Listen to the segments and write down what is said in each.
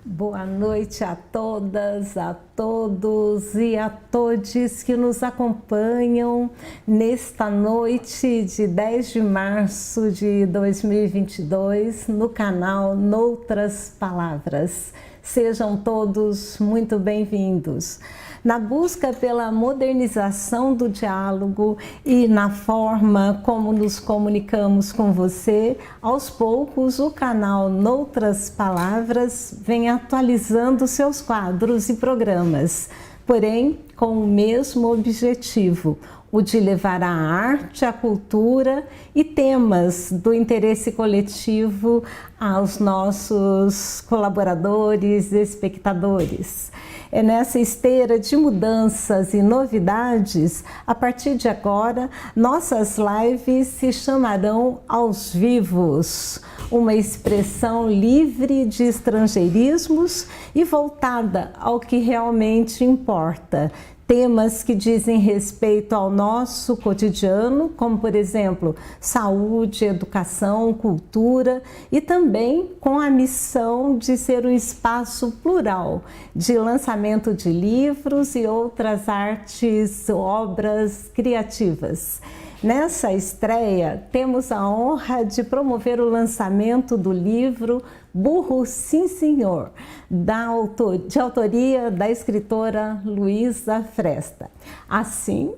Boa noite a todas, a todos e a todes que nos acompanham nesta noite de 10 de março de 2022 no canal Noutras Palavras. Sejam todos muito bem-vindos. Na busca pela modernização do diálogo e na forma como nos comunicamos com você, aos poucos o canal Noutras Palavras vem atualizando seus quadros e programas, porém com o mesmo objetivo, o de levar a arte, a cultura e temas do interesse coletivo aos nossos colaboradores e espectadores. É nessa esteira de mudanças e novidades, a partir de agora, nossas lives se chamarão Aos Vivos, uma expressão livre de estrangeirismos e voltada ao que realmente importa. Temas que dizem respeito ao nosso cotidiano, como, por exemplo, saúde, educação, cultura, e também com a missão de ser um espaço plural de lançamento de livros e outras artes, obras criativas. Nessa estreia, temos a honra de promover o lançamento do livro Burro Sim Senhor, de autoria da escritora Luísa Fresta. Assim,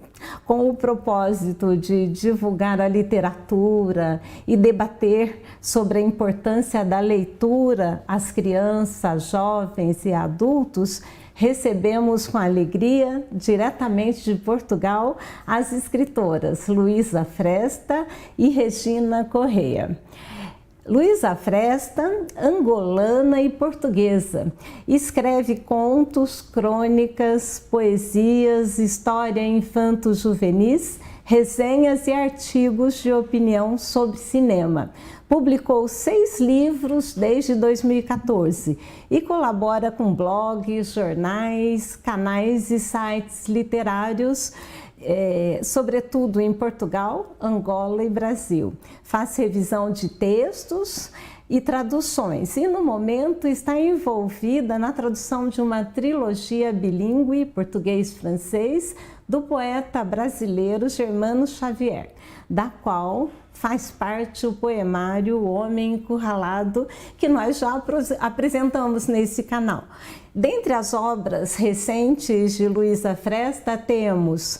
com o propósito de divulgar a literatura e debater sobre a importância da leitura às crianças, jovens e adultos, recebemos com alegria, diretamente de Portugal, as escritoras Luísa Fresta e Regina Correia. Luísa Fresta, angolana e portuguesa, escreve contos, crônicas, poesias, história infanto-juvenis, resenhas e artigos de opinião sobre cinema. Publicou 6 livros desde 2014 e colabora com blogs, jornais, canais e sites literários, sobretudo em Portugal, Angola e Brasil. Faz revisão de textos e traduções e no momento está envolvida na tradução de uma trilogia bilíngue português-francês do poeta brasileiro Germano Xavier, da qual faz parte o poemário O Homem Encurralado, que nós já apresentamos nesse canal. Dentre as obras recentes de Luísa Fresta temos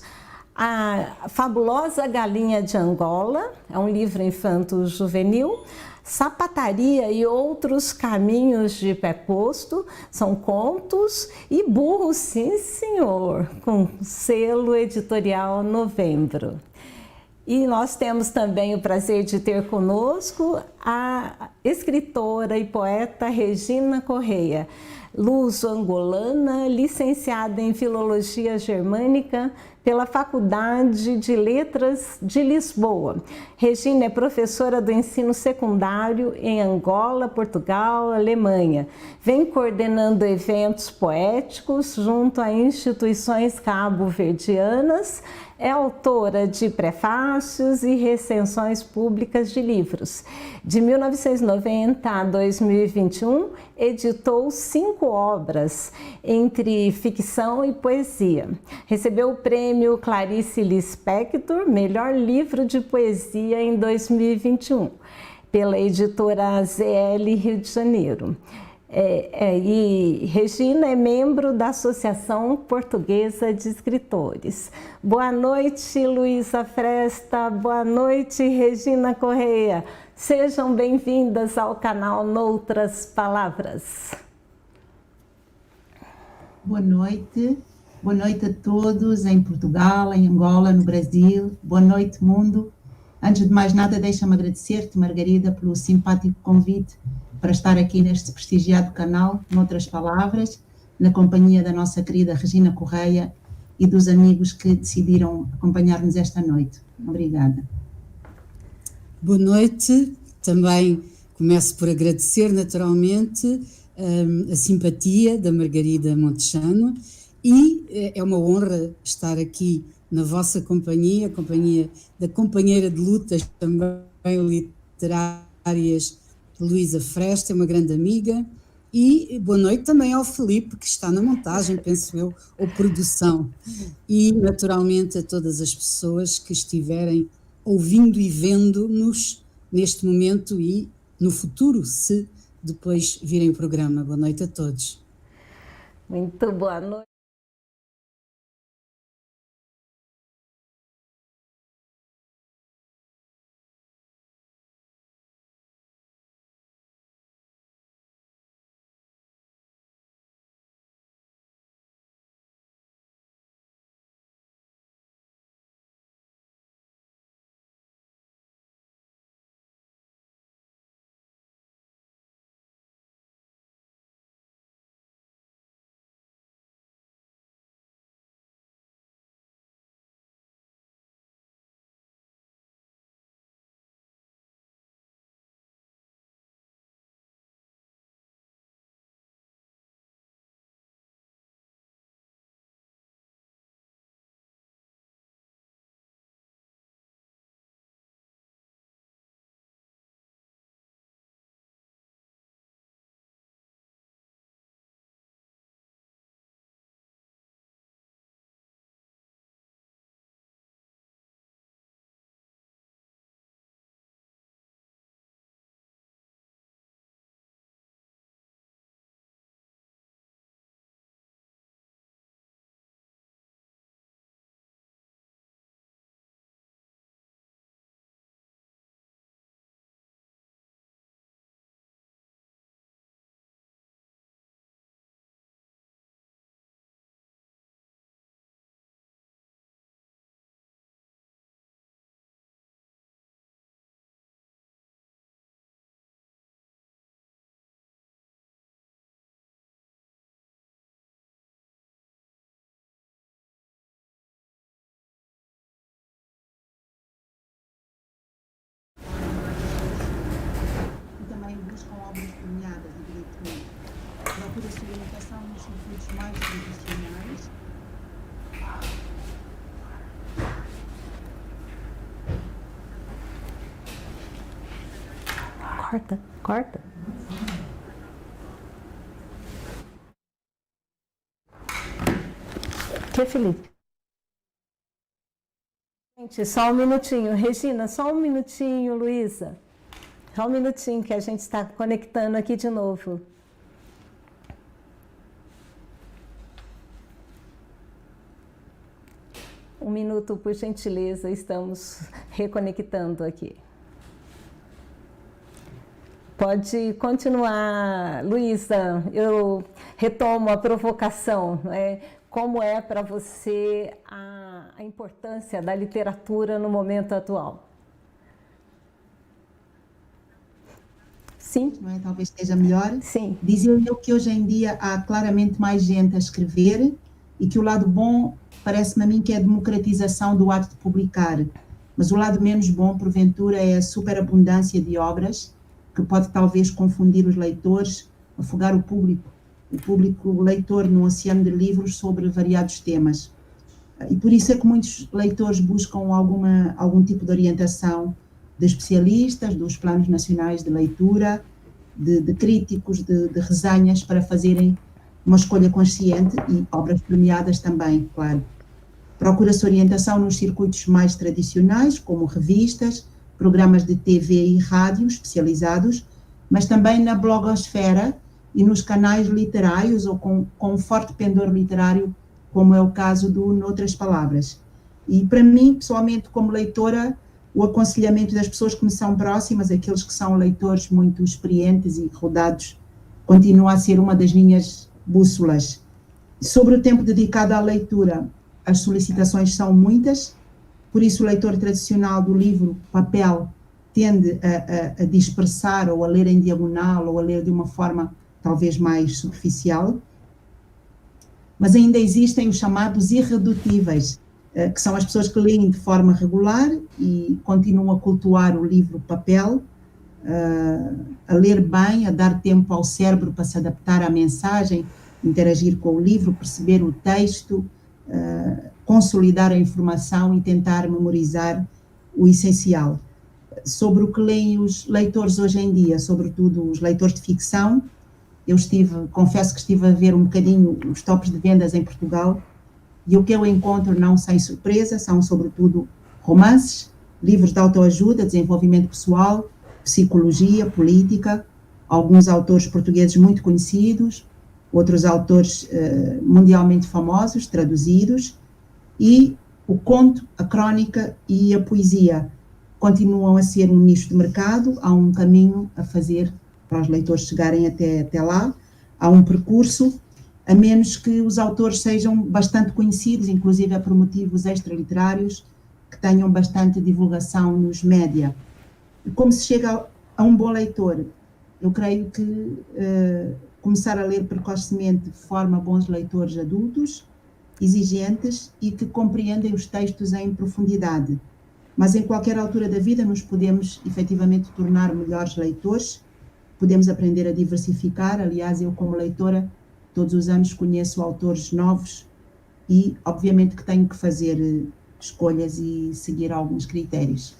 A Fabulosa Galinha de Angola, é um livro infanto-juvenil, Sapataria e Outros Caminhos de Pé Posto, são contos, e Burro Sim Senhor, com selo editorial Novembro. E nós temos também o prazer de ter conosco a escritora e poeta Regina Correia, luso-angolana, licenciada em Filologia Germânica pela Faculdade de Letras de Lisboa. Regina é professora do ensino secundário em Angola, Portugal, Alemanha. Vem coordenando eventos poéticos junto a instituições cabo-verdianas. É autora de prefácios e recensões públicas de livros. De 1990 a 2021, editou 5 obras, entre ficção e poesia. Recebeu o prêmio Clarice Lispector, melhor livro de poesia em 2021, pela editora ZL Rio de Janeiro. E Regina é membro da Associação Portuguesa de Escritores. Boa noite, Luísa Fresta. Boa noite, Regina Correia. Sejam bem-vindas ao canal Noutras Palavras. Boa noite a todos em Portugal, em Angola, no Brasil. Boa noite, mundo. Antes de mais nada, deixa-me agradecer-te, Margarida, pelo simpático convite para estar aqui neste prestigiado canal, Noutras Palavras, na companhia da nossa querida Regina Correia e dos amigos que decidiram acompanhar-nos esta noite. Obrigada. Boa noite. Também começo por agradecer, naturalmente, a simpatia da Margarida Montechano e é uma honra estar aqui na vossa companhia, a companhia da companheira de lutas também literárias, Luísa Fresta, é uma grande amiga, E boa noite também ao Filipe, que está na montagem, penso eu, ou produção. E, naturalmente, a todas as pessoas que estiverem ouvindo e vendo-nos neste momento e no futuro, se depois virem o programa. Boa noite a todos. Muito boa noite. Buscam obras premiadas de direito. Procura-se orientação nos circuitos mais tradicionais. Corta. Que, Felipe? Gente, só um minutinho. Regina, só um minutinho, Luísa. Só um minutinho que a gente está conectando aqui de novo. Um minuto, por gentileza, estamos reconectando aqui. Pode continuar, Luísa. Eu retomo a provocação. Como é para você a importância da literatura no momento atual? Sim. Não é? Talvez esteja melhor. Sim. Dizia eu que hoje em dia há claramente mais gente a escrever e que o lado bom parece-me a mim que é a democratização do ato de publicar, mas o lado menos bom, porventura, é a superabundância de obras que pode talvez confundir os leitores, afogar o público leitor num oceano de livros sobre variados temas. E por isso é que muitos leitores buscam algum tipo de orientação de especialistas, dos planos nacionais de leitura, de críticos, de resenhas, para fazerem uma escolha consciente, e obras premiadas também, claro. Procura-se orientação nos circuitos mais tradicionais, como revistas, programas de TV e rádio especializados, mas também na blogosfera e nos canais literários ou com forte pendor literário, como é o caso do Noutras Palavras. E para mim, pessoalmente, como leitora, o aconselhamento das pessoas que me são próximas, aqueles que são leitores muito experientes e rodados, continua a ser uma das minhas bússolas. Sobre o tempo dedicado à leitura, as solicitações são muitas, por isso o leitor tradicional do livro papel tende a dispersar ou a ler em diagonal ou a ler de uma forma talvez mais superficial, mas ainda existem os chamados irredutíveis, que são as pessoas que leem de forma regular e continuam a cultuar o livro papel, a ler bem, a dar tempo ao cérebro para se adaptar à mensagem, interagir com o livro, perceber o texto, consolidar a informação e tentar memorizar o essencial. Sobre o que leem os leitores hoje em dia, sobretudo os leitores de ficção, confesso que estive a ver um bocadinho os tops de vendas em Portugal, e o que eu encontro, não sem surpresa, são sobretudo romances, livros de autoajuda, desenvolvimento pessoal, psicologia, política, alguns autores portugueses muito conhecidos, outros autores mundialmente famosos, traduzidos, e o conto, a crónica e a poesia continuam a ser um nicho de mercado, há um caminho a fazer para os leitores chegarem até lá, há um percurso, a menos que os autores sejam bastante conhecidos, inclusive por motivos extraliterários, que tenham bastante divulgação nos média. E como se chega a um bom leitor? Eu creio que começar a ler precocemente forma bons leitores adultos, exigentes e que compreendem os textos em profundidade. Mas em qualquer altura da vida nos podemos efetivamente tornar melhores leitores, podemos aprender a diversificar. Aliás, eu como leitora todos os anos conheço autores novos e obviamente que tenho que fazer escolhas e seguir alguns critérios.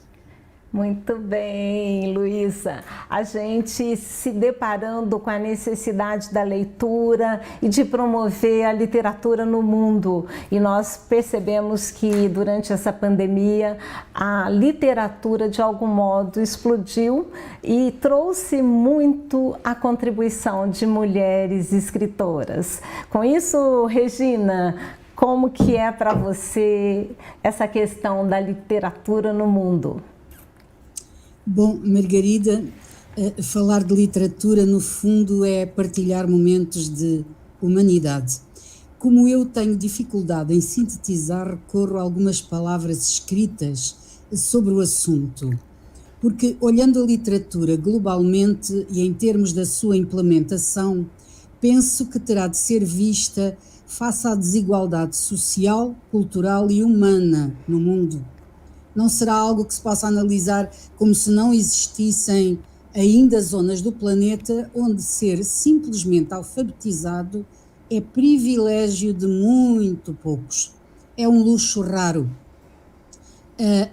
Muito bem, Luísa. A gente se deparando com a necessidade da leitura e de promover a literatura no mundo. E nós percebemos que durante essa pandemia a literatura de algum modo explodiu e trouxe muito a contribuição de mulheres escritoras. Com isso, Regina, como que é para você essa questão da literatura no mundo? Bom, Margarida, falar de literatura no fundo é partilhar momentos de humanidade. Como eu tenho dificuldade em sintetizar, recorro a algumas palavras escritas sobre o assunto, porque olhando a literatura globalmente e em termos da sua implementação, penso que terá de ser vista face à desigualdade social, cultural e humana no mundo. Não será algo que se possa analisar como se não existissem ainda zonas do planeta onde ser simplesmente alfabetizado é privilégio de muito poucos. É um luxo raro.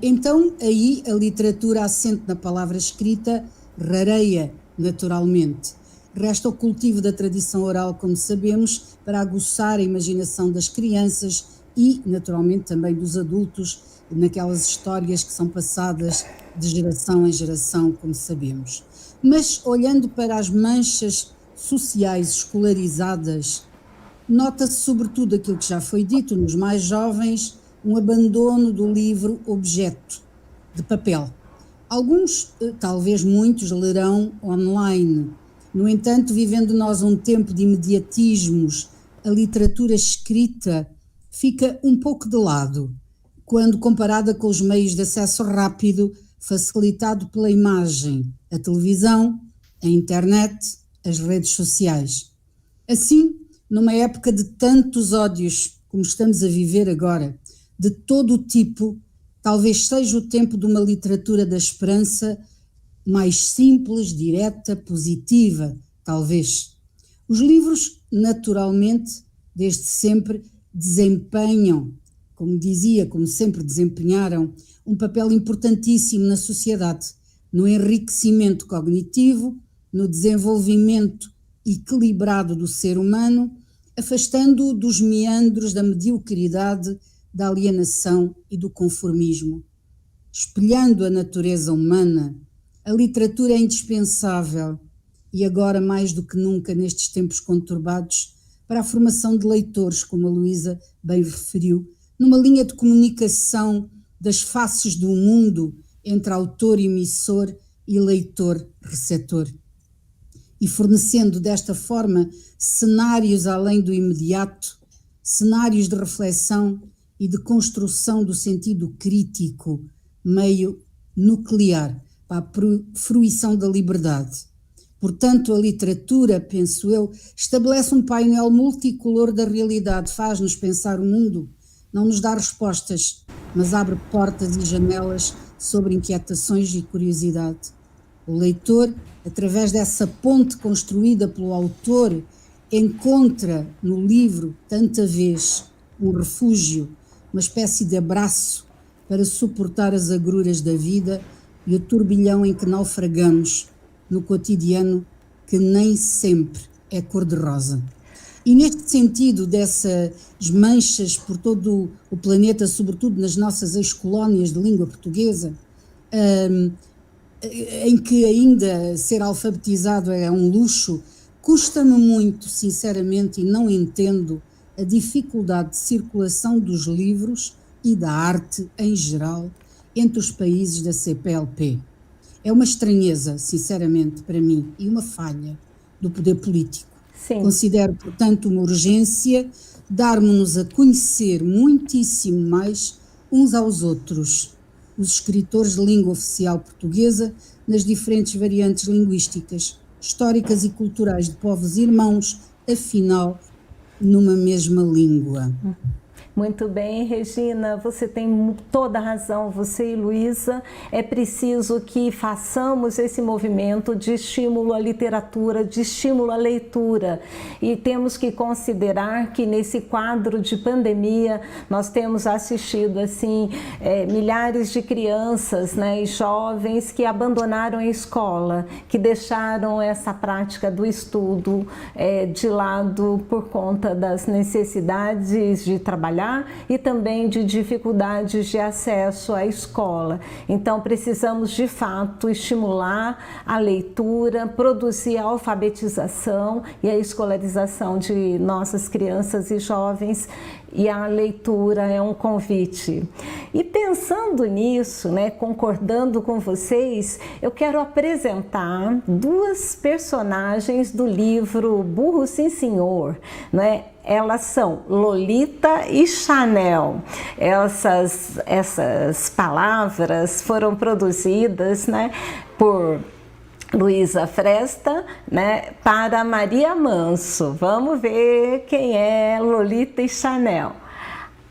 Então, aí a literatura assente na palavra escrita rareia naturalmente. Resta o cultivo da tradição oral, como sabemos, para aguçar a imaginação das crianças e, naturalmente, também dos adultos, naquelas histórias que são passadas de geração em geração, como sabemos. Mas, olhando para as manchas sociais escolarizadas, nota-se sobretudo aquilo que já foi dito nos mais jovens, um abandono do livro objeto, de papel. Alguns, talvez muitos, lerão online. No entanto, vivendo nós um tempo de imediatismos, a literatura escrita fica um pouco de lado, quando comparada com os meios de acesso rápido facilitado pela imagem, a televisão, a internet, as redes sociais. Assim, numa época de tantos ódios como estamos a viver agora, de todo o tipo, talvez seja o tempo de uma literatura da esperança mais simples, direta, positiva, talvez. Os livros, naturalmente, desde sempre, desempenham, como sempre desempenharam, um papel importantíssimo na sociedade, no enriquecimento cognitivo, no desenvolvimento equilibrado do ser humano, afastando-o dos meandros da mediocridade, da alienação e do conformismo. Espelhando a natureza humana, a literatura é indispensável e agora mais do que nunca nestes tempos conturbados para a formação de leitores, como a Luísa bem referiu, numa linha de comunicação das faces do mundo entre autor-emissor e leitor-receptor. E fornecendo desta forma cenários além do imediato, cenários de reflexão e de construção do sentido crítico, meio nuclear para a fruição da liberdade. Portanto, a literatura, penso eu, estabelece um painel multicolor da realidade, faz-nos pensar o mundo, não nos dá respostas, mas abre portas e janelas sobre inquietações e curiosidade. O leitor, através dessa ponte construída pelo autor, encontra no livro, tanta vez, um refúgio, uma espécie de abraço para suportar as agruras da vida e o turbilhão em que naufragamos no cotidiano que nem sempre é cor-de-rosa. E neste sentido dessas manchas por todo o planeta, sobretudo nas nossas ex-colónias de língua portuguesa, em que ainda ser alfabetizado é um luxo, custa-me muito, sinceramente, e não entendo a dificuldade de circulação dos livros e da arte em geral entre os países da CPLP. É uma estranheza, sinceramente, para mim, e uma falha do poder político. Sim. Considero, portanto, uma urgência darmos-nos a conhecer muitíssimo mais uns aos outros, os escritores de língua oficial portuguesa, nas diferentes variantes linguísticas, históricas e culturais de povos irmãos, afinal, numa mesma língua. Muito bem, Regina, você tem toda a razão, você e Luísa. É preciso que façamos esse movimento de estímulo à literatura, de estímulo à leitura. E temos que considerar que nesse quadro de pandemia nós temos assistido assim, milhares de crianças, né, e jovens que abandonaram a escola, que deixaram essa prática do estudo de lado por conta das necessidades de trabalhar e também de dificuldades de acesso à escola. Então precisamos de fato estimular a leitura, produzir a alfabetização e a escolarização de nossas crianças e jovens, e a leitura é um convite. E pensando nisso, né, concordando com vocês, eu quero apresentar duas personagens do livro Burro Sim Senhor, né? Elas são Lolita e Chanel. Essas palavras foram produzidas, né, por Luísa Fresta, né, para Maria Manso. Vamos ver quem é Lolita e Chanel.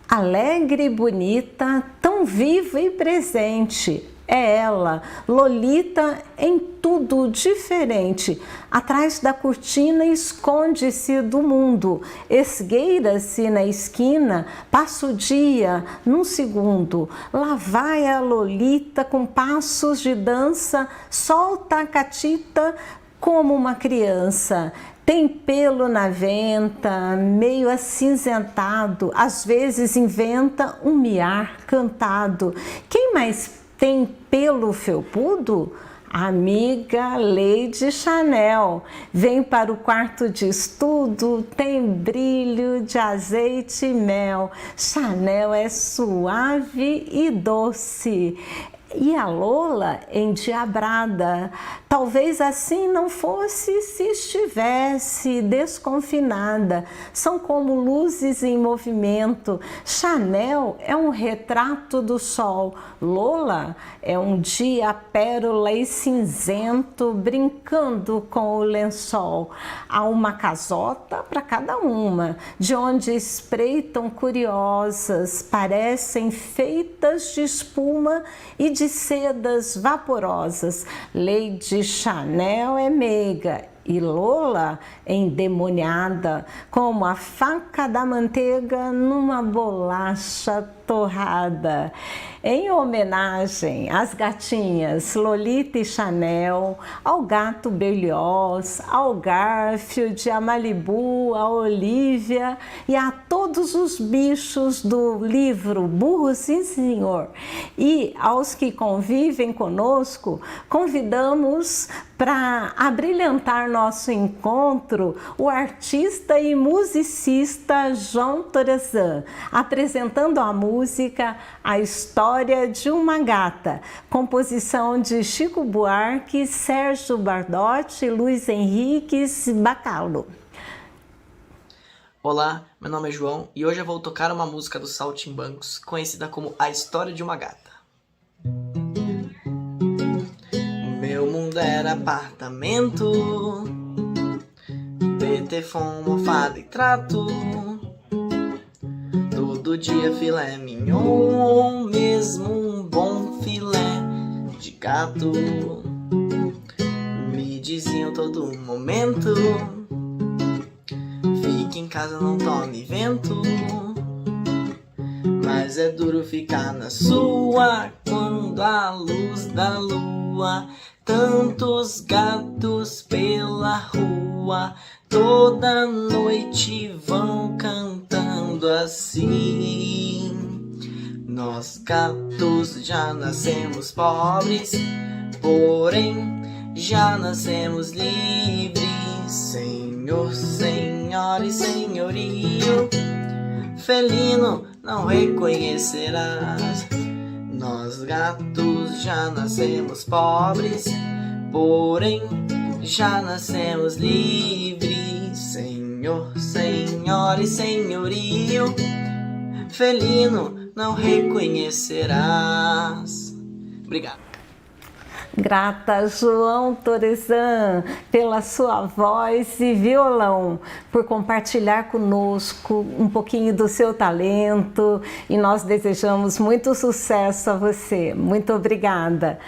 Alegre e bonita, tão viva e presente. É ela, Lolita, em tudo diferente. Atrás da cortina esconde-se do mundo, esgueira-se na esquina, passa o dia num segundo. Lá vai a Lolita com passos de dança, solta a catita como uma criança. Tem pelo na venta, meio acinzentado, às vezes inventa um miar cantado. Quem mais tem pelo felpudo? Amiga Lady Chanel. Vem para o quarto de estudo, tem brilho de azeite e mel. Chanel é suave e doce. E a Lola endiabrada, talvez assim não fosse se estivesse desconfinada. São como luzes em movimento. Chanel é um retrato do sol. Lola é um dia pérola e cinzento brincando com o lençol. Há uma casota para cada uma, de onde espreitam curiosas, parecem feitas de espuma e de sedas vaporosas. Lady Chanel é meiga e Lola endemoniada, como a faca da manteiga numa bolacha torrada. Em homenagem às gatinhas Lolita e Chanel, ao gato Berlioz, ao Garfield, a Malibu, a Olivia e a todos os bichos do livro Burro Sim Senhor, e aos que convivem conosco, convidamos para abrilhantar nosso encontro o artista e musicista João Torazan, apresentando a música A História de uma Gata, composição de Chico Buarque, Sérgio Bardotti e Luiz Henriques Bacalo. Olá, meu nome é João e hoje eu vou tocar uma música dos Saltimbancos, conhecida como A História de uma Gata. Meu mundo era apartamento, betefon, almofada e trato. Todo dia filé mignon, mesmo um bom filé de gato. Me diziam todo momento, fique em casa, não tome vento. Mas é duro ficar na sua quando a luz da lua, tantos gatos pela rua, toda noite vão cantando assim. Nós gatos já nascemos pobres, porém já nascemos livres. Senhor, senhora e senhorio, felino não reconhecerás. Nós gatos já nascemos pobres, porém já nascemos livres. Senhor, senhora e senhorio, felino não reconhecerás. Obrigado. Grata, João Torezan, pela sua voz e violão, por compartilhar conosco um pouquinho do seu talento, e nós desejamos muito sucesso a você. Muito obrigada.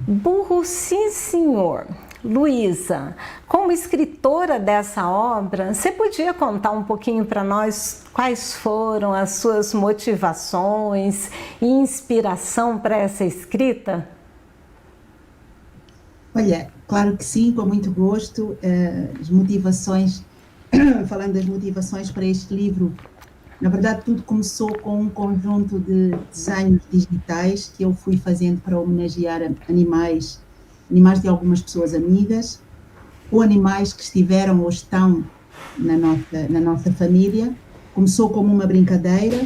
Burro, sim, senhor. Luísa, como escritora dessa obra, você podia contar um pouquinho para nós quais foram as suas motivações e inspiração para essa escrita? Olha, claro que sim, com muito gosto. As motivações, falando das motivações para este livro, na verdade tudo começou com um conjunto de desenhos digitais que eu fui fazendo para homenagear animais de algumas pessoas amigas, ou animais que estiveram ou estão na nossa família. Começou como uma brincadeira,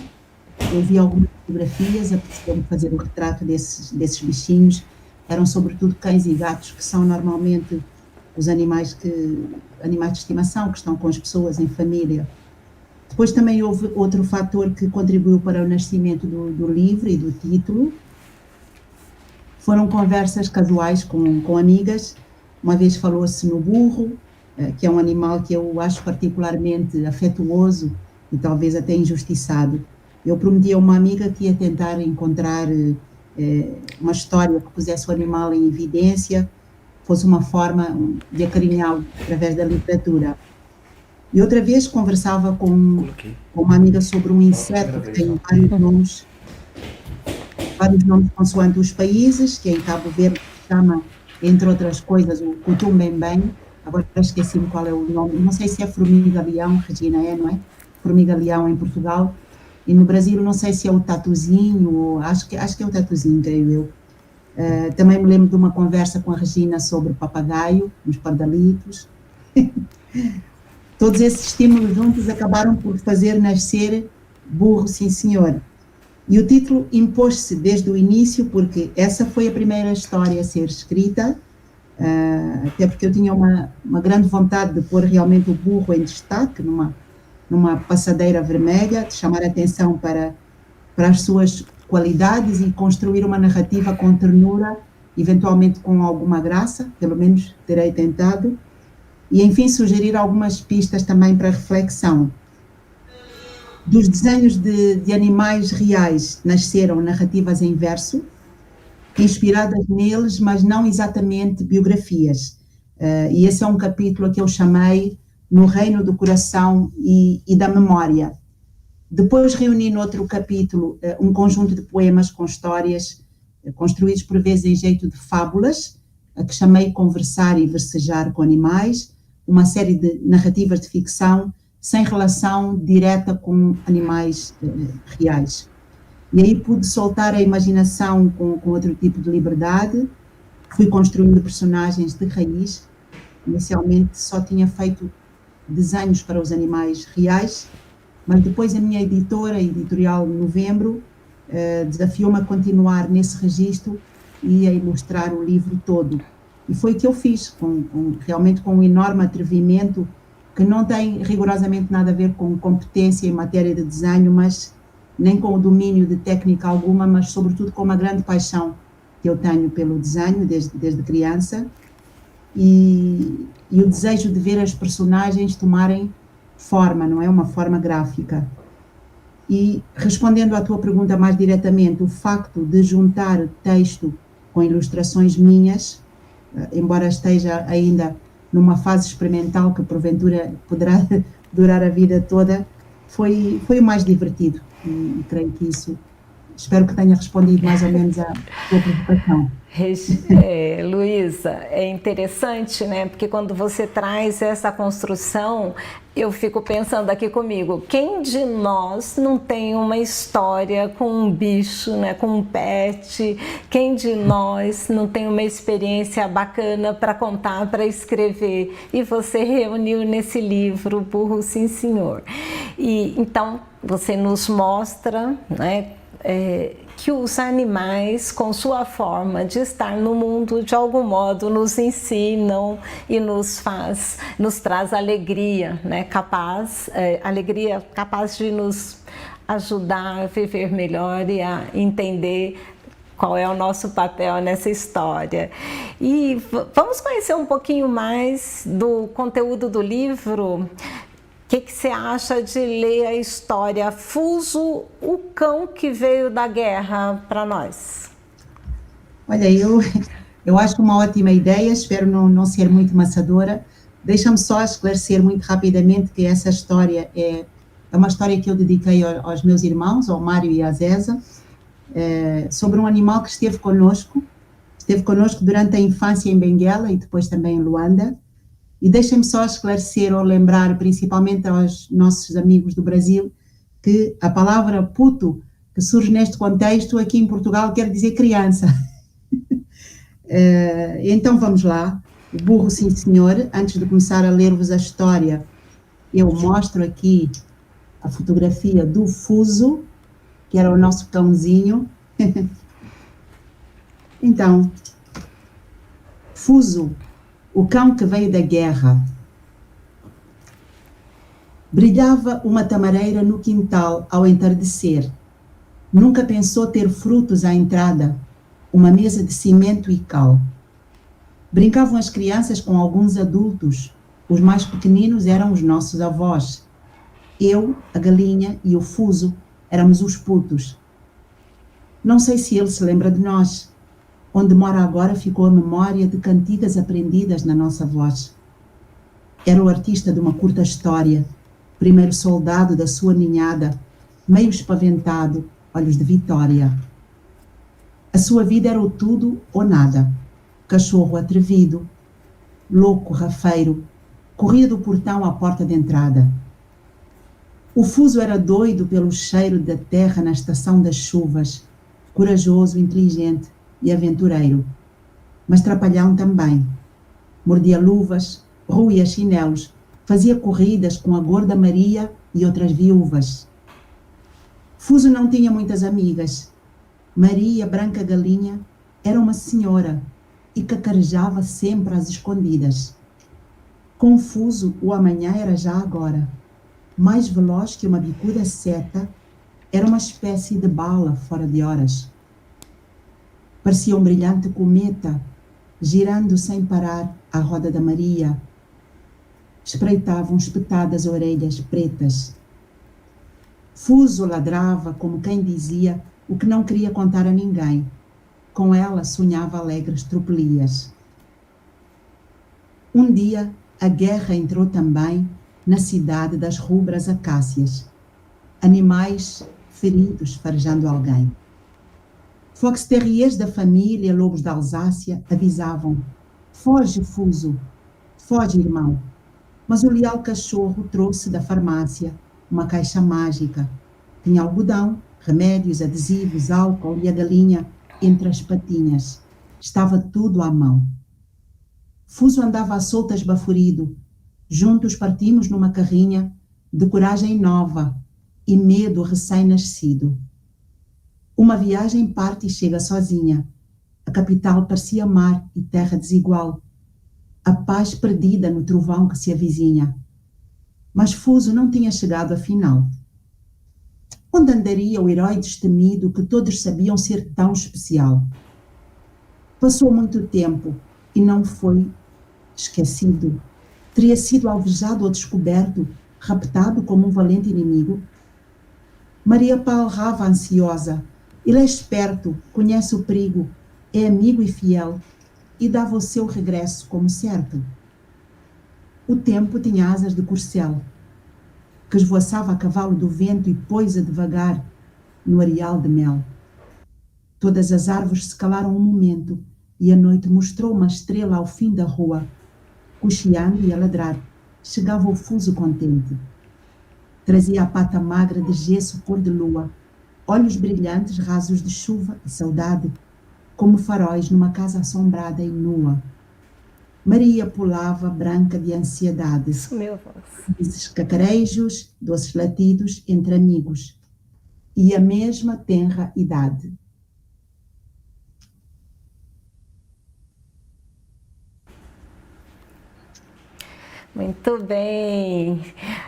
eu vi algumas fotografias, apeteceu-me fazer o retrato desses bichinhos. Eram sobretudo cães e gatos, que são normalmente os animais de estimação, que estão com as pessoas em família. Depois também houve outro fator que contribuiu para o nascimento do livro e do título. Foram conversas casuais com amigas. Uma vez falou-se no burro, que é um animal que eu acho particularmente afetuoso e talvez até injustiçado. Eu prometi a uma amiga que ia tentar encontrar uma história que pusesse o animal em evidência, fosse uma forma de acarinhá-lo através da literatura. E outra vez conversava com uma amiga sobre um inseto que tem vários nomes consoante os países, que em Cabo Verde se chama, entre outras coisas, o cutumbembem. Agora esqueci-me qual é o nome, não sei se é formiga-leão, Regina, não é? Formiga-leão em Portugal. E no Brasil não sei se é o tatuzinho, acho que é o tatuzinho, creio eu. Também me lembro de uma conversa com a Regina sobre papagaio, os pardalitos. Todos esses estímulos juntos acabaram por fazer nascer Burro, sim senhor. E o título impôs-se desde o início, porque essa foi a primeira história a ser escrita, até porque eu tinha uma grande vontade de pôr realmente o burro em destaque, numa passadeira vermelha, de chamar a atenção para as suas qualidades e construir uma narrativa com ternura, eventualmente com alguma graça, pelo menos terei tentado, e enfim sugerir algumas pistas também para reflexão. Dos desenhos de animais reais nasceram narrativas em verso, inspiradas neles, mas não exatamente biografias. E esse é um capítulo que eu chamei No Reino do Coração e da Memória. Depois reuni no outro capítulo um conjunto de poemas com histórias construídos por vezes em jeito de fábulas, a que chamei Conversar e Versejar com Animais, uma série de narrativas de ficção sem relação direta com animais reais. E aí pude soltar a imaginação com outro tipo de liberdade, fui construindo personagens de raiz. Inicialmente só tinha feito desenhos para os animais reais, mas depois a minha editora, a Editorial Novembro, desafiou-me a continuar nesse registro e a ilustrar o livro todo. E foi o que eu fiz, realmente com um enorme atrevimento, que não tem rigorosamente nada a ver com competência em matéria de desenho, mas nem com o domínio de técnica alguma, mas sobretudo com uma grande paixão que eu tenho pelo desenho desde criança, e o desejo de ver as personagens tomarem forma, não é? Uma forma gráfica. E respondendo à tua pergunta mais diretamente, o facto de juntar texto com ilustrações minhas, embora esteja ainda numa fase experimental que porventura poderá durar a vida toda, foi o mais divertido, e creio que isso Espero que tenha respondido mais ou menos à sua preocupação. Luísa, é interessante, né? Porque quando você traz essa construção, eu fico pensando aqui comigo, quem de nós não tem uma história com um bicho, né? Com um pet? Quem de nós não tem uma experiência bacana para contar, para escrever? E você reuniu nesse livro Burro Sim Senhor. E então você nos mostra, né? Que os animais, com sua forma de estar no mundo, de algum modo nos ensinam e nos traz alegria, né? Alegria capaz de nos ajudar a viver melhor e a entender qual é o nosso papel nessa história. E vamos conhecer um pouquinho mais do conteúdo do livro. O que você acha de ler a história Fuso, o cão que veio da guerra, para nós? Olha, eu acho uma ótima ideia, espero não ser muito maçadora. Deixa-me só esclarecer muito rapidamente que essa história é uma história que eu dediquei aos meus irmãos, ao Mário e à Zeza, sobre um animal que esteve connosco durante a infância em Benguela e depois também em Luanda. E deixem-me só esclarecer ou lembrar, principalmente aos nossos amigos do Brasil, que a palavra puto, que surge neste contexto, aqui em Portugal, quer dizer criança. Então vamos lá. O Burro Sim Senhor. Antes de começar a ler-vos a história, eu mostro aqui a fotografia do Fuso, que era o nosso cãozinho. Então, Fuso, o cão que veio da guerra. Brilhava uma tamareira no quintal ao entardecer. Nunca pensou ter frutos à entrada, uma mesa de cimento e cal. Brincavam as crianças com alguns adultos. Os mais pequeninos eram os nossos avós. Eu, a galinha e o Fuso éramos os putos. Não sei se ele se lembra de nós. Onde mora agora ficou a memória de cantigas aprendidas na nossa voz. Era o artista de uma curta história, primeiro soldado da sua ninhada, meio espaventado, olhos de vitória. A sua vida era o tudo ou nada. Cachorro atrevido, louco rafeiro, corria do portão à porta de entrada. O Fuso era doido pelo cheiro da terra na estação das chuvas, corajoso, inteligente e aventureiro, mas trapalhão também. Mordia luvas, roía chinelos, fazia corridas com a gorda Maria e outras viúvas. Fuso não tinha muitas amigas. Maria, branca galinha, era uma senhora e cacarejava sempre às escondidas. Confuso, o amanhã era já agora. Mais veloz que uma bicuda seta, era uma espécie de bala fora de horas. Parecia um brilhante cometa, girando sem parar à roda da Maria. Espreitavam espetadas orelhas pretas. Fuso ladrava como quem dizia o que não queria contar a ninguém. Com ela sonhava alegres tropelias. Um dia, a guerra entrou também na cidade das rubras acácias. Animais feridos farejando alguém. Fox terriers da família Lobos da Alsácia avisavam: foge, Fuso, foge, irmão. Mas o leal cachorro trouxe da farmácia uma caixa mágica. Tinha algodão, remédios, adesivos, álcool e a galinha entre as patinhas. Estava tudo à mão. Fuso andava à solta esbaforido. Juntos partimos numa carrinha de coragem nova e medo recém-nascido. Uma viagem parte e chega sozinha. A capital parecia mar e terra desigual. A paz perdida no trovão que se avizinha. Mas Fuso não tinha chegado afinal. Onde andaria o herói destemido que todos sabiam ser tão especial? Passou muito tempo e não foi esquecido. Teria sido alvejado ou descoberto, raptado como um valente inimigo? Maria palrava ansiosa. Ele é esperto, conhece o perigo, é amigo e fiel, e dava o seu regresso como certo. O tempo tinha asas de corcel, que esvoaçava a cavalo do vento e pôs-a devagar no areal de mel. Todas as árvores se calaram um momento e a noite mostrou uma estrela ao fim da rua. Cocheando e a ladrar, chegava o fuso contente. Trazia a pata magra de gesso cor de lua, olhos brilhantes rasos de chuva e saudade, como faróis numa casa assombrada e nua. Maria pulava branca de ansiedade. Meu Deus. Esses cacarejos, doces latidos entre amigos. E a mesma tenra idade.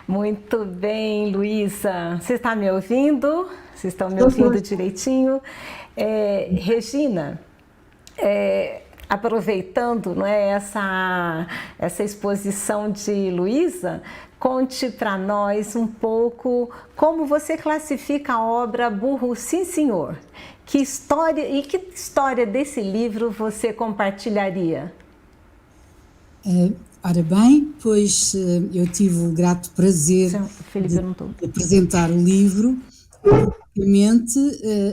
Muito bem, Luísa. Você está me ouvindo? Vocês estão me ouvindo direitinho? Regina, aproveitando, não é, essa exposição de Luísa, conte para nós um pouco como você classifica a obra Burro Sim Senhor. Que história desse livro você compartilharia? Ora bem, pois eu tive o grato prazer de apresentar o livro publicamente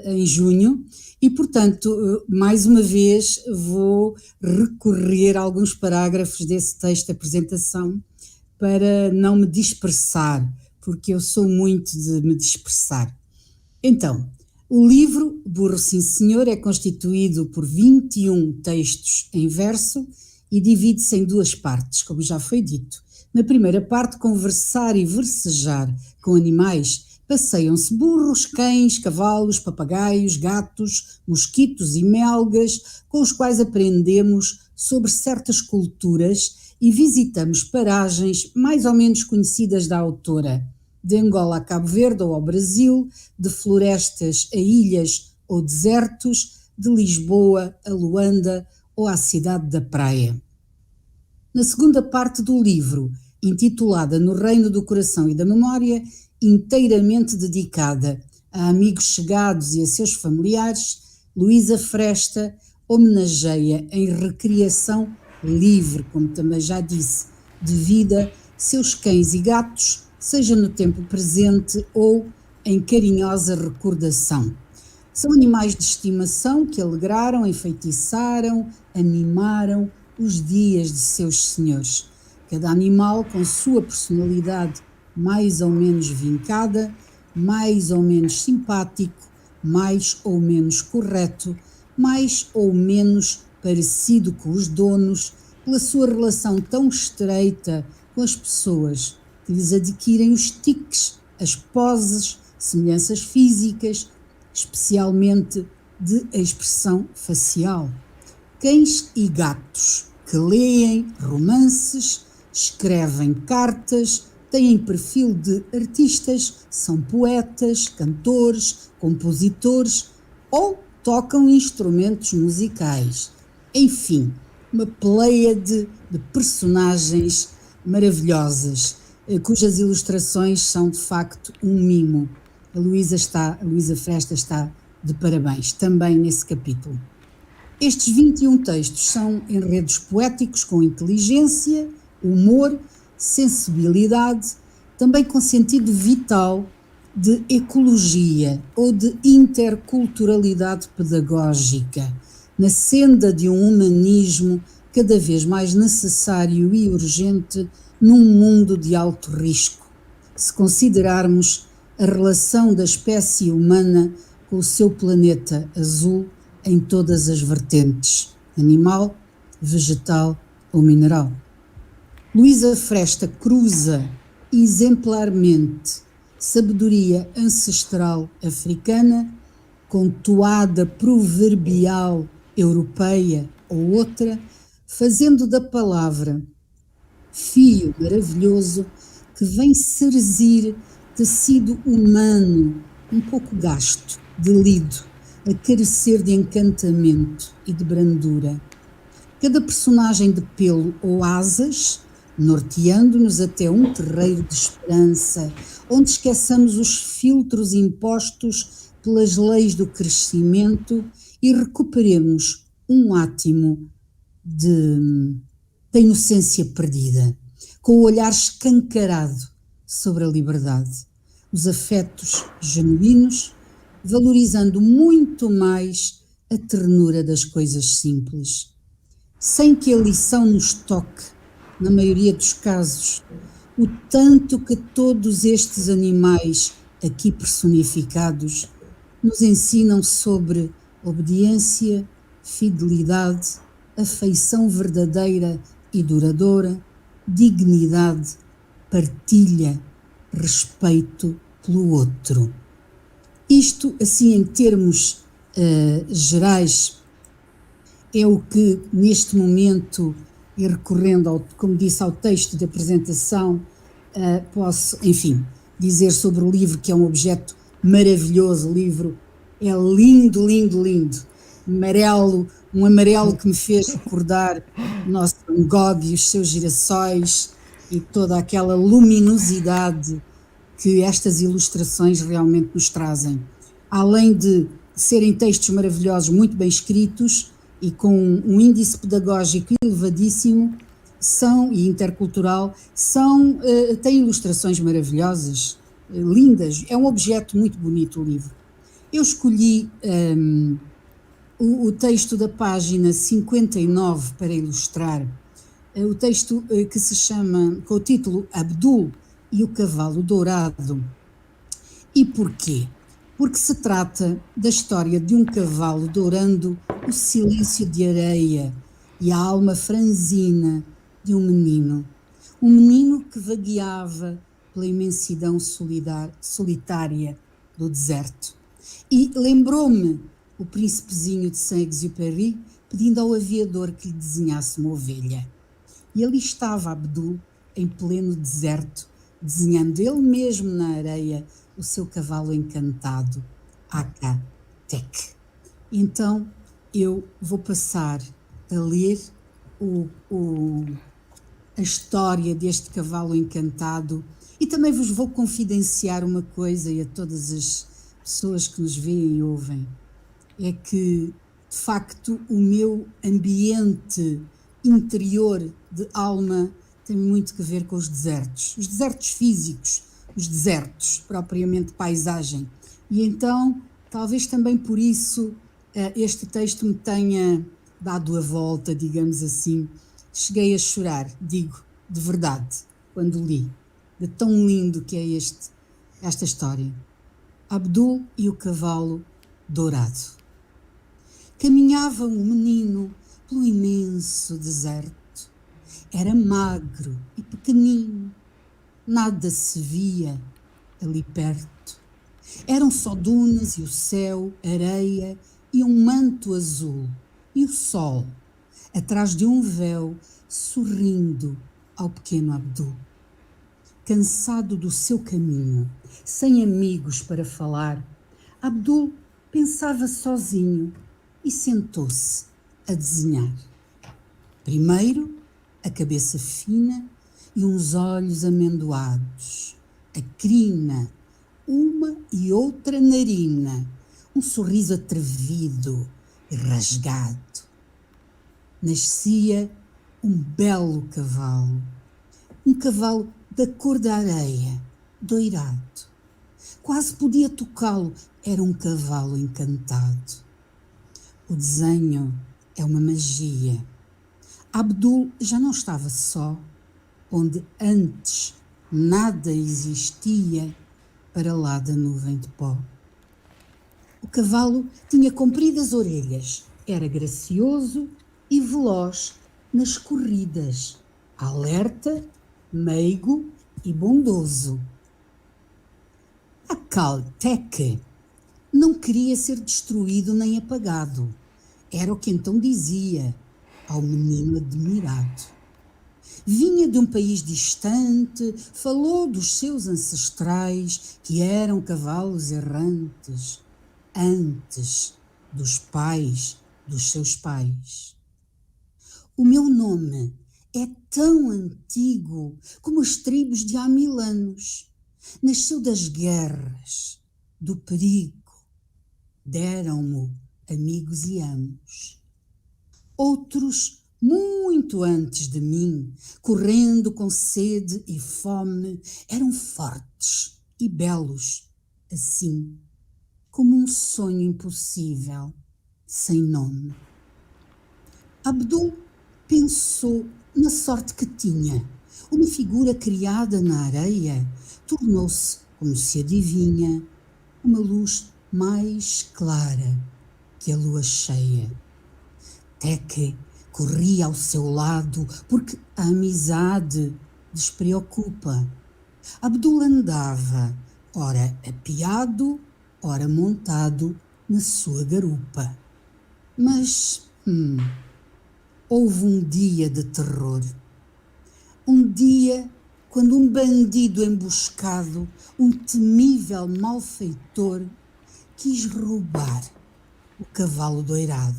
em junho e, portanto, mais uma vez vou recorrer a alguns parágrafos desse texto de apresentação para não me dispersar, porque eu sou muito de me dispersar. Então, o livro Burro Sim Senhor é constituído por 21 textos em verso e divide-se em duas partes, como já foi dito. Na primeira parte, conversar e versejar com animais. Passeiam-se burros, cães, cavalos, papagaios, gatos, mosquitos e melgas, com os quais aprendemos sobre certas culturas e visitamos paragens mais ou menos conhecidas da autora, de Angola a Cabo Verde ou ao Brasil, de florestas a ilhas ou desertos, de Lisboa a Luanda ou à cidade da praia. Na segunda parte do livro, intitulada No Reino do Coração e da Memória, inteiramente dedicada a amigos chegados e a seus familiares, Luísa Fresta homenageia em recriação livre, como também já disse, de vida, seus cães e gatos, seja no tempo presente ou em carinhosa recordação. São animais de estimação que alegraram, enfeitiçaram, animaram os dias de seus senhores. Cada animal com sua personalidade mais ou menos vincada, mais ou menos simpático, mais ou menos correto, mais ou menos parecido com os donos, pela sua relação tão estreita com as pessoas, que lhes adquirem os tiques, as poses, semelhanças físicas, especialmente de expressão facial. Cães e gatos que leem romances, escrevem cartas, têm perfil de artistas, são poetas, cantores, compositores ou tocam instrumentos musicais. Enfim, uma pleiade de personagens maravilhosas, cujas ilustrações são de facto um mimo. A Luísa Fresta está de parabéns também nesse capítulo. Estes 21 textos são enredos poéticos com inteligência, humor, sensibilidade, também com sentido vital de ecologia ou de interculturalidade pedagógica, na senda de um humanismo cada vez mais necessário e urgente num mundo de alto risco, se considerarmos a relação da espécie humana com o seu planeta azul em todas as vertentes, animal, vegetal ou mineral. Luísa Fresta cruza exemplarmente sabedoria ancestral africana com toada proverbial europeia ou outra, fazendo da palavra fio maravilhoso que vem serzir tecido humano, um pouco gasto, de lido, a carecer de encantamento e de brandura. Cada personagem de pelo ou asas, norteando-nos até um terreiro de esperança, onde esqueçamos os filtros impostos pelas leis do crescimento e recuperemos um átimo da inocência perdida, com o olhar escancarado sobre a liberdade, os afetos genuínos, valorizando muito mais a ternura das coisas simples, sem que a lição nos toque, na maioria dos casos, o tanto que todos estes animais aqui personificados nos ensinam sobre obediência, fidelidade, afeição verdadeira e duradoura, dignidade, partilha, respeito pelo outro. Isto, assim, em termos gerais, é o que neste momento, e recorrendo, como disse, ao texto de apresentação, posso, enfim, dizer sobre o livro, que é um objeto maravilhoso. O livro é lindo, lindo, lindo. Amarelo, um amarelo que me fez recordar o nosso Van Gogh e os seus girassóis e toda aquela luminosidade que estas ilustrações realmente nos trazem. Além de serem textos maravilhosos, muito bem escritos e com um índice pedagógico elevadíssimo, e intercultural, têm ilustrações maravilhosas, lindas. É um objeto muito bonito o livro. Eu escolhi o texto da página 59 para ilustrar, o texto que se chama, com o título Abdul e o Cavalo Dourado. E porquê? Porque se trata da história de um cavalo dourando o silêncio de areia e a alma franzina de um menino que vagueava pela imensidão solitária do deserto. E lembrou-me o príncipezinho de Saint-Exupéry pedindo ao aviador que lhe desenhasse uma ovelha. E ali estava Abdul, em pleno deserto, desenhando ele mesmo na areia o seu cavalo encantado, Aka-Tek. Então eu vou passar a ler a história deste cavalo encantado e também vos vou confidenciar uma coisa, e a todas as pessoas que nos veem e ouvem, é que, de facto, o meu ambiente interior de alma tem muito que ver com os desertos físicos, os desertos, propriamente paisagem. E então, talvez também por isso, este texto me tenha dado a volta, digamos assim. Cheguei a chorar, digo, de verdade, quando li, de tão lindo que é esta história. Abdul e o Cavalo Dourado. Caminhava um menino pelo imenso deserto. Era magro e pequenino. Nada se via ali perto. Eram só dunas e o céu, areia e um manto azul. E o sol, atrás de um véu, sorrindo ao pequeno Abdul. Cansado do seu caminho, sem amigos para falar, Abdul pensava sozinho e sentou-se a desenhar. Primeiro, a cabeça fina e uns olhos amendoados, a crina, uma e outra narina, um sorriso atrevido e rasgado. Nascia um belo cavalo, um cavalo da cor da areia, doirado. Quase podia tocá-lo, era um cavalo encantado. O desenho é uma magia. Abdul já não estava só, onde antes nada existia para lá da nuvem de pó. O cavalo tinha compridas orelhas, era gracioso e veloz nas corridas, alerta, meigo e bondoso. Aka-Tek não queria ser destruído nem apagado. Era o que então dizia ao menino admirado. Vinha de um país distante, falou dos seus ancestrais, que eram cavalos errantes, antes dos pais dos seus pais. O meu nome é tão antigo como as tribos de há 1000 anos. Nasceu das guerras, do perigo. Deram-mo amigos e amos. Outros, muito antes de mim, correndo com sede e fome, eram fortes e belos, assim como um sonho impossível, sem nome. Abdul pensou na sorte que tinha. Uma figura criada na areia tornou-se, como se adivinha, uma luz mais clara que a lua cheia. Teke corria ao seu lado porque a amizade despreocupa. Abdul andava, ora apiado, ora montado na sua garupa. Mas houve um dia de terror. Um dia quando um bandido emboscado, um temível malfeitor, quis roubar o cavalo doirado.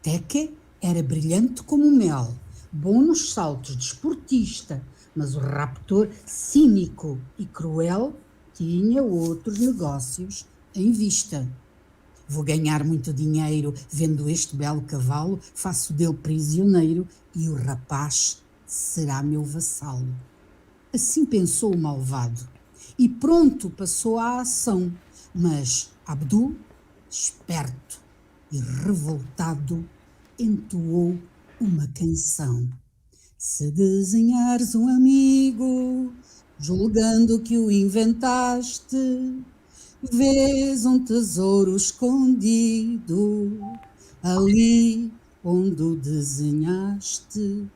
Teke era brilhante como mel, bom nos saltos, desportista, mas o raptor, cínico e cruel, tinha outros negócios em vista. Vou ganhar muito dinheiro vendo este belo cavalo, faço dele prisioneiro e o rapaz será meu vassalo. Assim pensou o malvado e pronto passou à ação, mas Abdul, esperto e revoltado, entoou uma canção. Se desenhares um amigo, julgando que o inventaste, vês um tesouro escondido ali onde o desenhaste.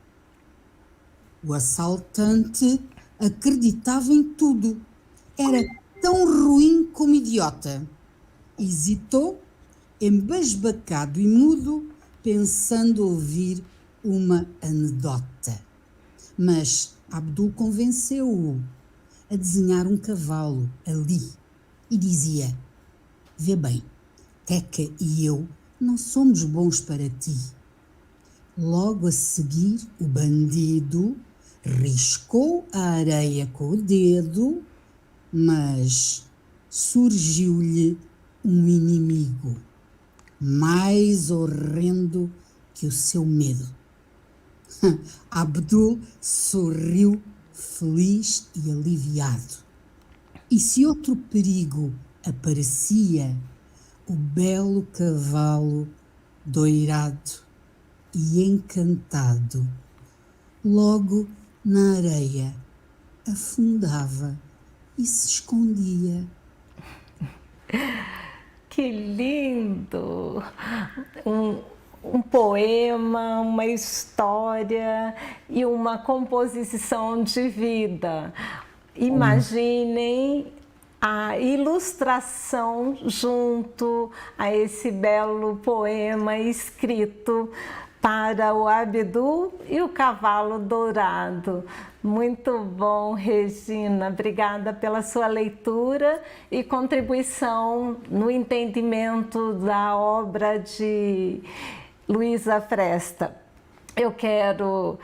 O assaltante acreditava em tudo. Era tão ruim como idiota. Hesitou, embasbacado e mudo, pensando ouvir uma anedota. Mas Abdul convenceu-o a desenhar um cavalo ali e dizia: vê bem, Teke e eu não somos bons para ti. Logo a seguir, o bandido riscou a areia com o dedo, mas surgiu-lhe um inimigo mais horrendo que o seu medo. Abdul sorriu feliz e aliviado. E se outro perigo aparecia, o belo cavalo doirado e encantado logo na areia afundava e se escondia. Que lindo! Um poema, uma história e uma composição de vida. Imaginem a ilustração junto a esse belo poema escrito para o Abdul e o cavalo dourado. Muito bom, Regina. Obrigada pela sua leitura e contribuição no entendimento da obra de Luísa Fresta. Eu quero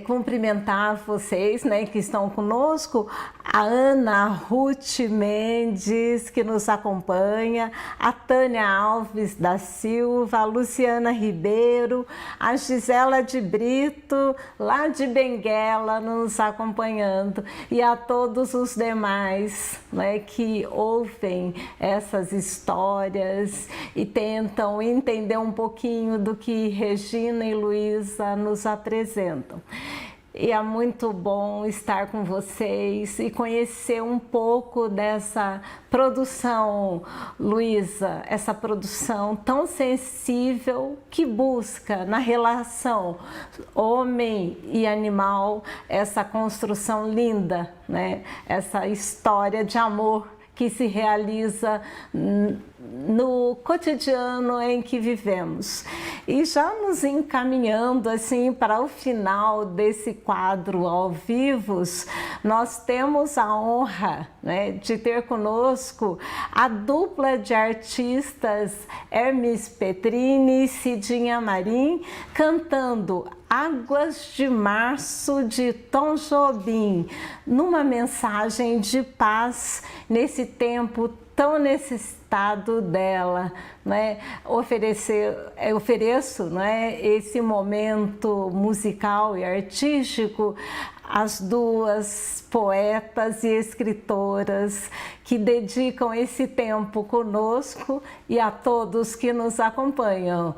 cumprimentar vocês, né, que estão conosco, a Ana Ruth Mendes, que nos acompanha, a Tânia Alves da Silva, a Luciana Ribeiro, a Gisela de Brito, lá de Benguela, nos acompanhando, e a todos os demais, né, que ouvem essas histórias e tentam entender um pouquinho do que Regina e Luísa nos apresentam. E é muito bom estar com vocês e conhecer um pouco dessa produção, Luísa, essa produção tão sensível que busca na relação homem e animal essa construção linda, né? Essa história de amor que se realiza no cotidiano em que vivemos. E já nos encaminhando assim para o final desse quadro ao vivo, nós temos a honra, né, de ter conosco a dupla de artistas Hermes Petrini e Cidinha Marim cantando Águas de Março de Tom Jobim, numa mensagem de paz nesse tempo tão necessitado dela, né? Ofereço, né, esse momento musical e artístico às duas poetas e escritoras que dedicam esse tempo conosco e a todos que nos acompanham.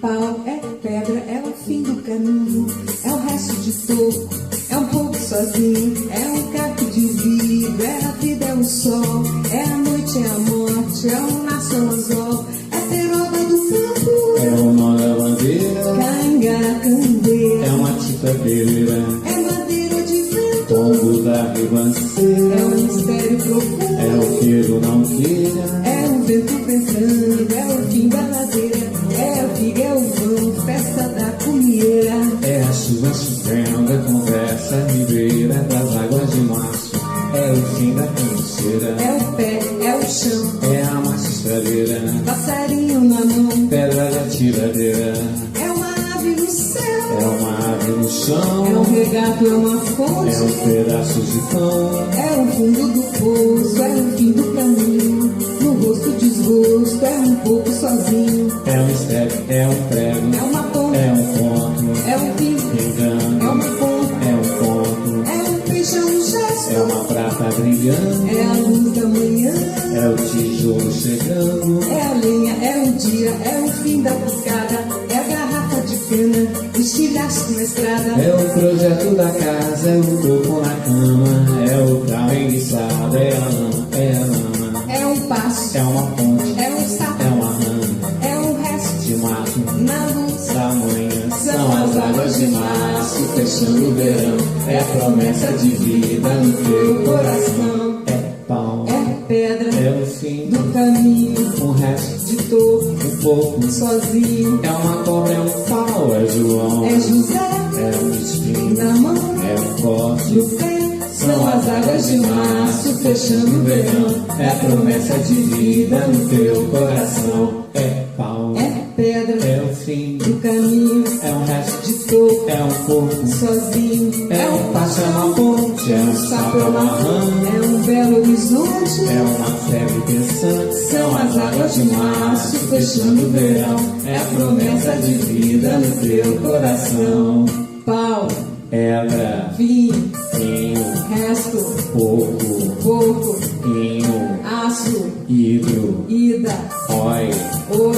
Pau, é pedra, é o fim do caminho, é o resto de toco, é um pouco sozinho, é um caco de vidro, é a vida, é o sol, é a noite, é a morte, é o laço, é o anzol, é peroba do campo, é o nó da bandeira, cangacandeira, é uma titadeira, é madeira de vento, tombo da ribanceira, é um mistério profundo, é o queiro não queira, é o vento pensando, é o fim da ladeira, é o figa, é o vão, festa da comieira. é a chuva chovendo, é conversa ribeira das águas de março, é o fim da canseira, É o pé, é o chão, é a marcha estradeira, passarinho na mão, pedra da tiradeira, é uma ave no céu, é uma ave no é chão, um regato, é uma fonte, é um pedaço de pão, é o fundo do poço, é o fim do caminho, no rosto desgosto, é um pouco sozinho, é um mistério, é um prego, é uma ponta, é um ponto, é um fim, engano, é uma ponta, é um ponto, é um peixe, é um gesto, é uma prata brilhando, é a luz da manhã, é o tijolo chegando, é a lenha, é o dia, é o fim da piscada, é a garrafa de cana, estilhaço na estrada, é o projeto da casa, é o corpo na cama, é o carro enguiçado, é a lama, é a lama, é um passo, é uma ponte, é um sapo, é uma rã é um resto de mato, na luz, da manhã, são as águas de março, fechando o verão, é a promessa de vida no teu coração, é pau, é pedra é o fim do caminho, um resto, de toco, um pouco, sozinho, é uma cobra, é um pau, é João, é José, é um espinho, na mão, é um corte, no pé, são as águas de março, fechando o verão, é a promessa de vida no teu coração, é pau, é pedra é o fim, do caminho, é um resto, de toco, é um corpo, sozinho, é um passo, é uma ponte, é um sapo, é uma rã, é um belo horizonte, é uma febre pensante, são as águas de março, fechando o verão, é a promessa de vida no teu coração, pau, pedra, vinho, vinho, resto, pouco, pouco, vinho, aço, hidro, ida, oi, oi,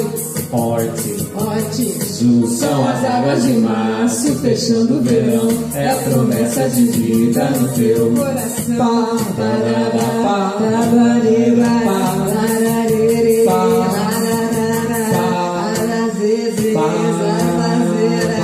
orte, ote, Ju, são as águas de março, fechando o verão, é a promessa de vida no teu coração, pá, tarará, pá, tarará, pá, tarará, pá, tarará, arazeze, pá, zazazeira,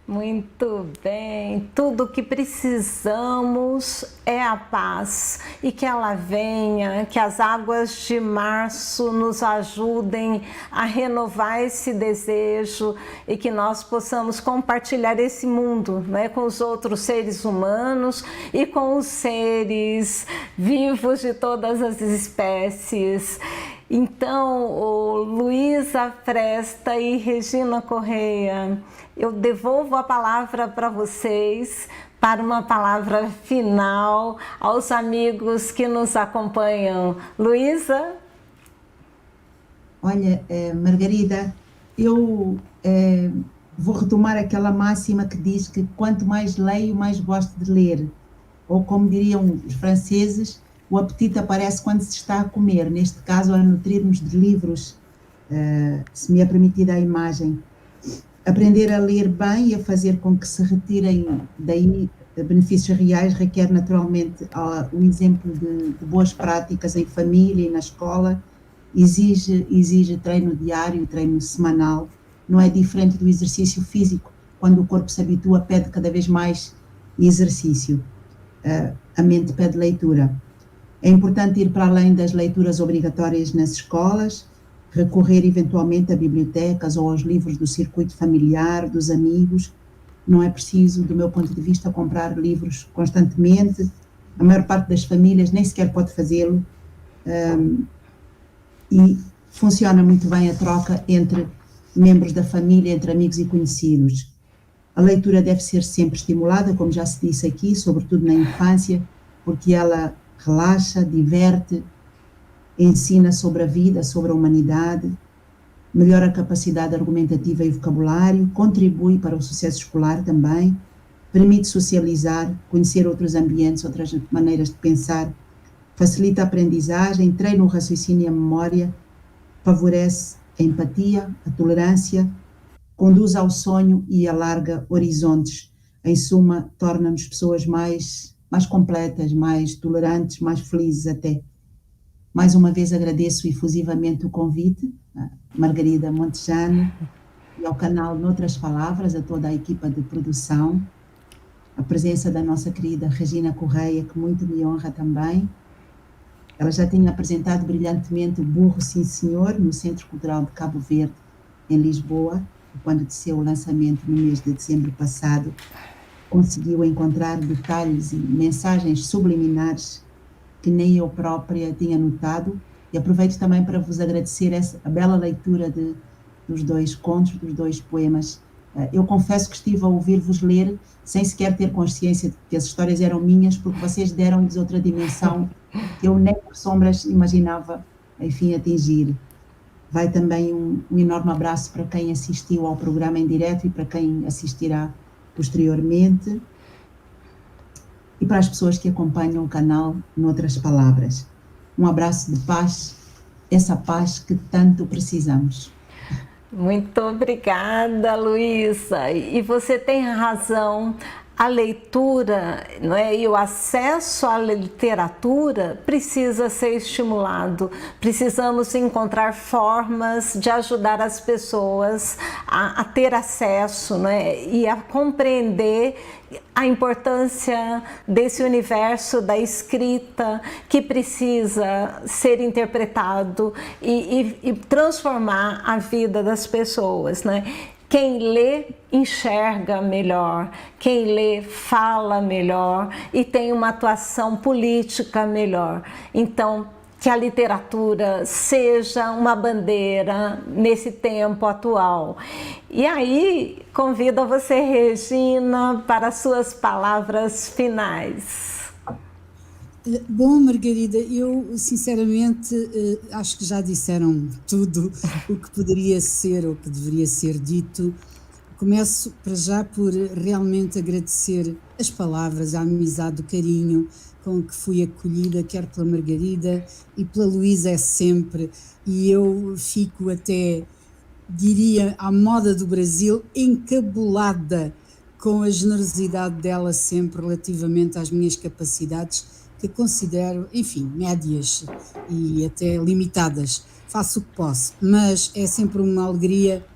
Muito bem, tudo que precisamos é a paz e que ela venha, que as águas de março nos ajudem a renovar esse desejo e que nós possamos compartilhar esse mundo, né, com os outros seres humanos e com os seres vivos de todas as espécies. Então, Luísa Fresta e Regina Correia, eu devolvo a palavra para vocês, para uma palavra final aos amigos que nos acompanham. Luísa? Olha, Margarida, eu vou retomar aquela máxima que diz que quanto mais leio, mais gosto de ler. Ou como diriam os franceses, o apetite aparece quando se está a comer. Neste caso, a nutrir-nos de livros, se me é permitida a imagem. Aprender a ler bem e a fazer com que se retirem daí benefícios reais requer naturalmente o exemplo de boas práticas em família e na escola, exige treino diário, treino semanal, não é diferente do exercício físico, quando o corpo se habitua, pede cada vez mais exercício, a mente pede leitura. É importante ir para além das leituras obrigatórias nas escolas, recorrer eventualmente a bibliotecas ou aos livros do circuito familiar, dos amigos. Não é preciso, do meu ponto de vista, comprar livros constantemente. A maior parte das famílias nem sequer pode fazê-lo. E funciona muito bem a troca entre membros da família, entre amigos e conhecidos. A leitura deve ser sempre estimulada, como já se disse aqui, sobretudo na infância, porque ela relaxa, diverte, ensina sobre a vida, sobre a humanidade, melhora a capacidade argumentativa e vocabulário, contribui para o sucesso escolar também, permite socializar, conhecer outros ambientes, outras maneiras de pensar, facilita a aprendizagem, treina o raciocínio e a memória, favorece a empatia, a tolerância, conduz ao sonho e alarga horizontes. Em suma, torna-nos pessoas mais completas, mais tolerantes, mais felizes até. Mais uma vez agradeço efusivamente o convite, a Margarida Montejano, e ao canal Noutras Palavras, a toda a equipa de produção, a presença da nossa querida Regina Correia, que muito me honra também. Ela já tinha apresentado brilhantemente o Burro Sim Senhor, no Centro Cultural de Cabo Verde, em Lisboa, e quando de seu lançamento no mês de dezembro passado, conseguiu encontrar detalhes e mensagens subliminares que nem eu própria tinha notado, e aproveito também para vos agradecer a bela leitura dos dois contos, dos dois poemas. Eu confesso que estive a ouvir-vos ler sem sequer ter consciência de que as histórias eram minhas, porque vocês deram-lhes outra dimensão que eu nem por sombras imaginava, enfim, atingir. Vai também um enorme abraço para quem assistiu ao programa em direto e para quem assistirá posteriormente, e para as pessoas que acompanham o canal Noutras Palavras. Um abraço de paz, essa paz que tanto precisamos. Muito obrigada, Luísa. E você tem razão. A leitura, não é? E o acesso à literatura precisa ser estimulado. Precisamos encontrar formas de ajudar as pessoas a ter acesso, não é? E a compreender a importância desse universo da escrita que precisa ser interpretado e transformar a vida das pessoas, né? Quem lê enxerga melhor, quem lê fala melhor e tem uma atuação política melhor. Então, que a literatura seja uma bandeira nesse tempo atual. E aí, convido você, Regina, para as suas palavras finais. Bom, Margarida, eu sinceramente acho que já disseram tudo o que poderia ser ou que deveria ser dito. Começo para já por realmente agradecer as palavras, a amizade, o carinho com que fui acolhida, quer pela Margarida e pela Luísa é sempre, e eu fico até, diria, à moda do Brasil, encabulada com a generosidade dela sempre relativamente às minhas capacidades, que considero, enfim, médias e até limitadas. Faço o que posso, mas é sempre uma alegria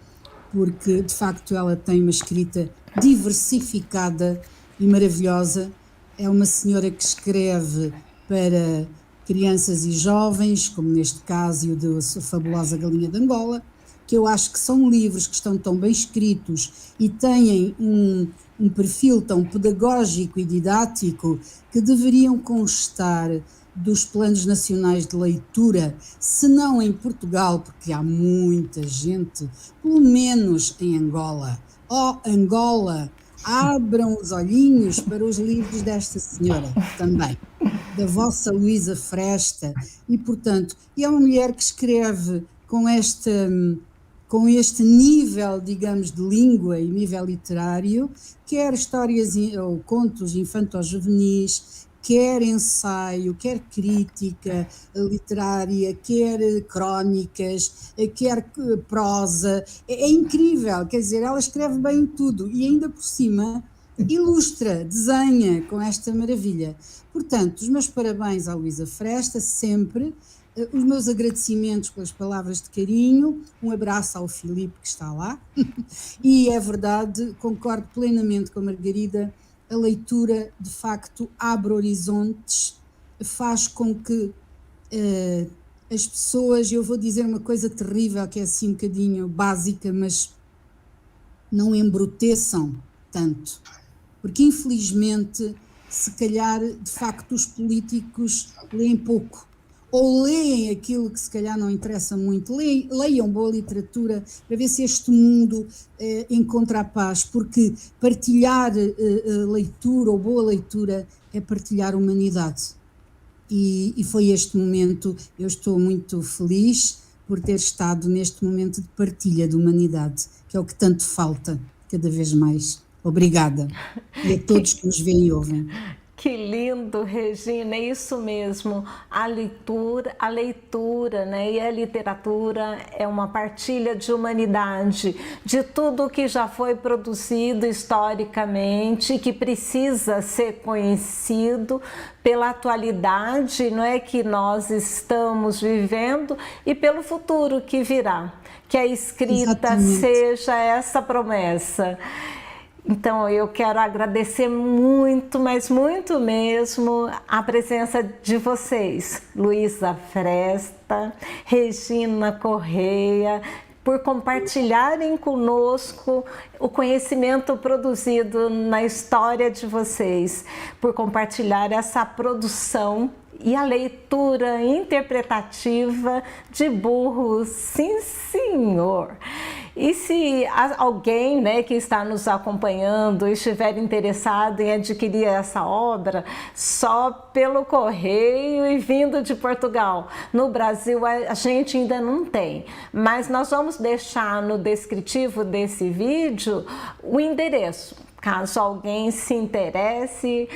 porque, de facto, ela tem uma escrita diversificada e maravilhosa. É uma senhora que escreve para crianças e jovens, como neste caso e o da Fabulosa Galinha de Angola, que eu acho que são livros que estão tão bem escritos e têm um perfil tão pedagógico e didático que deveriam constar dos planos nacionais de leitura, se não em Portugal, porque há muita gente, pelo menos em Angola. Oh, Angola, abram os olhinhos para os livros desta senhora também, da vossa Luísa Fresta, e portanto, é uma mulher que escreve com este nível, digamos, de língua e nível literário, quer histórias ou contos infanto-juvenis, quer ensaio, quer crítica literária, quer crónicas, quer prosa. É incrível, quer dizer, ela escreve bem tudo e ainda por cima ilustra, desenha com esta maravilha. Portanto, os meus parabéns à Luísa Fresta, sempre. Os meus agradecimentos pelas palavras de carinho, um abraço ao Filipe que está lá, e é verdade, concordo plenamente com a Margarida, a leitura de facto abre horizontes, faz com que as pessoas, eu vou dizer uma coisa terrível, que é assim um bocadinho básica, mas não embruteçam tanto. Porque, infelizmente, se calhar, de facto, os políticos leem pouco. Ou leem aquilo que se calhar não interessa muito. Leiam boa literatura para ver se este mundo encontra a paz. Porque partilhar leitura ou boa leitura é partilhar humanidade. E foi este momento, eu estou muito feliz por ter estado neste momento de partilha de humanidade, que é o que tanto falta, cada vez mais. Obrigada. E a todos que nos veem e ouvem. Que lindo, Regina, é isso mesmo. A leitura, né, e a literatura é uma partilha de humanidade, de tudo que já foi produzido historicamente, que precisa ser conhecido pela atualidade, não é, que nós estamos vivendo e pelo futuro que virá. Que a escrita Exatamente. seja essa promessa. Então, eu quero agradecer muito, mas muito mesmo, a presença de vocês, Luísa Fresta, Regina Correia, por compartilharem conosco o conhecimento produzido na história de vocês, por compartilhar essa produção e a leitura interpretativa de Burros, sim senhor. E se alguém, né, que está nos acompanhando estiver interessado em adquirir essa obra, só pelo correio e vindo de Portugal. No Brasil a gente ainda não tem, mas nós vamos deixar no descritivo desse vídeo o endereço. Caso alguém se interesse,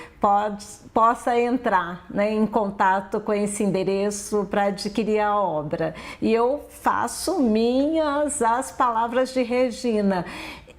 possa entrar, né, em contato com esse endereço para adquirir a obra. E eu faço minhas as palavras de Regina.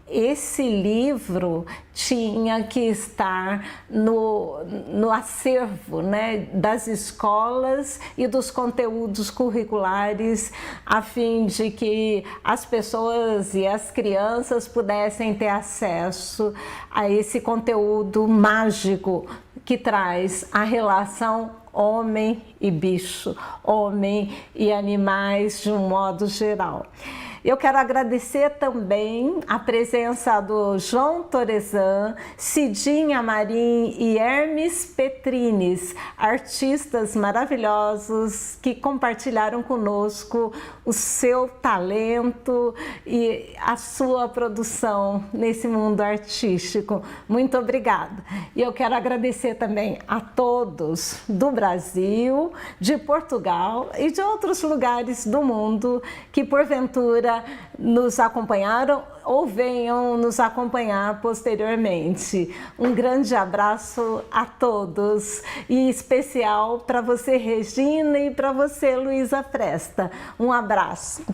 Esse livro tinha que estar no acervo, né, das escolas e dos conteúdos curriculares, a fim de que as pessoas e as crianças pudessem ter acesso a esse conteúdo mágico que traz a relação homem e bicho, homem e animais de um modo geral. Eu quero agradecer também a presença do João Torezan, Cidinha Marim e Hermes Petrines, artistas maravilhosos que compartilharam conosco o seu talento e a sua produção nesse mundo artístico. Muito obrigada. E eu quero agradecer também a todos do Brasil, de Portugal e de outros lugares do mundo que porventura nos acompanharam ou venham nos acompanhar posteriormente. Um grande abraço a todos e em especial para você, Regina, e para você, Luísa Fresta. Um abraço.